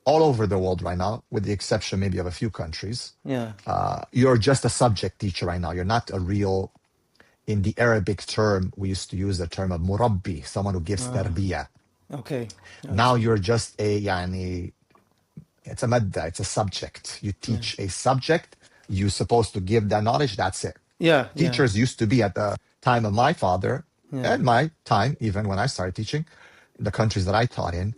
all over the world right now, with the exception maybe of a few countries, Yeah. you're just a subject teacher right now. You're not a real, in the Arabic term, we used to use the term of murabbi, someone who gives Ah, tarbiyah. okay. I Now see. you're just a, yani, it's a madda, it's a subject. You Yeah. teach a subject, you're supposed to give that knowledge, that's it. Yeah. Yeah. Teachers used to be at the time of my father, Yeah. and my time, even when I started teaching, the countries that I taught in,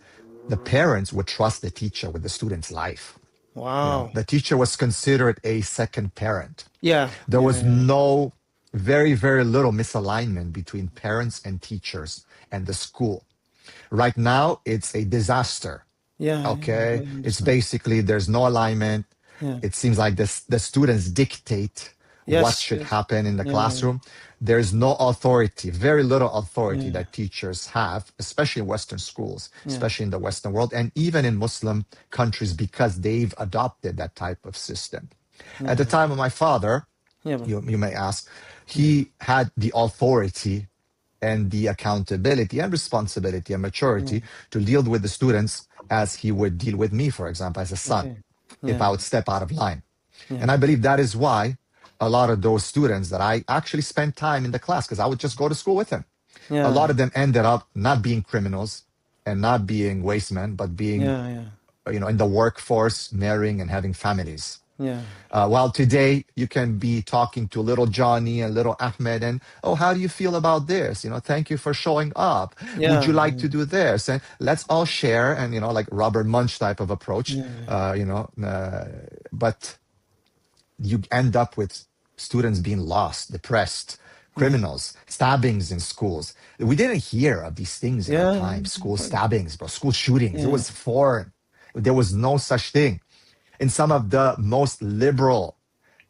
the parents would trust the teacher with the student's life. Wow. The teacher was considered a second parent. Yeah. There Yeah. was Yeah. no, very, very little misalignment between parents and teachers and the school. Right now, it's a disaster. Yeah. Yeah. I Okay, it's understand. basically there's no alignment. Yeah. It seems like the students dictate what Yes. should Yes. happen in the Yeah. Yeah. classroom. There's no authority, very little authority Yeah. that teachers have, especially in Western schools, Yeah. especially in the Western world, and even in Muslim countries because they've adopted that type of system. At the Yeah. time of my father, Yeah. Man. you may ask, Yeah. he had the authority and the accountability and responsibility and Yeah. maturity to deal with the students as he would deal with me, for example, as a son, Okay. if Yeah. I would step out of line. Yeah. And I believe that is why a lot of those students that I actually spent time in the class, because I would just go to school with them. A Yeah. lot of them ended up not being criminals and not being waste men, but being, Yeah. Yeah. in the workforce, marrying and having families. Yeah. While today you can be talking to little Johnny and little Ahmed and, oh, how do you feel about this? Thank you for showing up. Would Yeah. you like to do this? And let's all share. And, like Robert Munch type of approach, Yeah. but you end up with students being lost, depressed, Yeah. criminals, stabbings in schools. We didn't hear of these things in our Yeah. time. School stabbings, bro, school shootings. It Yeah. was foreign. There was no such thing. In some of the most liberal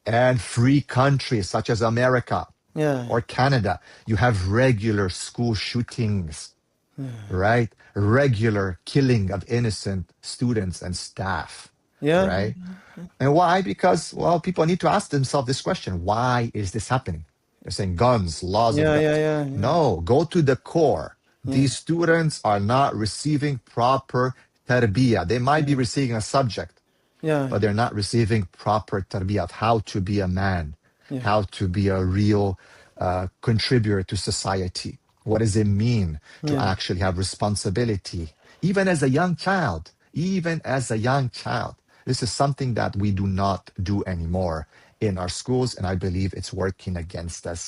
and free countries, such as America Yeah. or Canada, you have regular school shootings, Yeah. right? Regular killing of innocent students and staff, Yeah. right? And why? Because, well, people need to ask themselves this question. Why is this happening? They're saying guns, laws of Yeah. guns. Yeah. Yeah. Yeah. No, go to the core. Yeah. These students are not receiving proper tarbiyah. They might be Yeah. receiving a subject, Yeah. but they're not receiving proper tarbiyah of how to be a man, Yeah. how to be a real contributor to society. What does it mean to Yeah. actually have responsibility, even as a young child? Even as a young child. This is something that we do not do anymore in our schools, and I believe it's working against us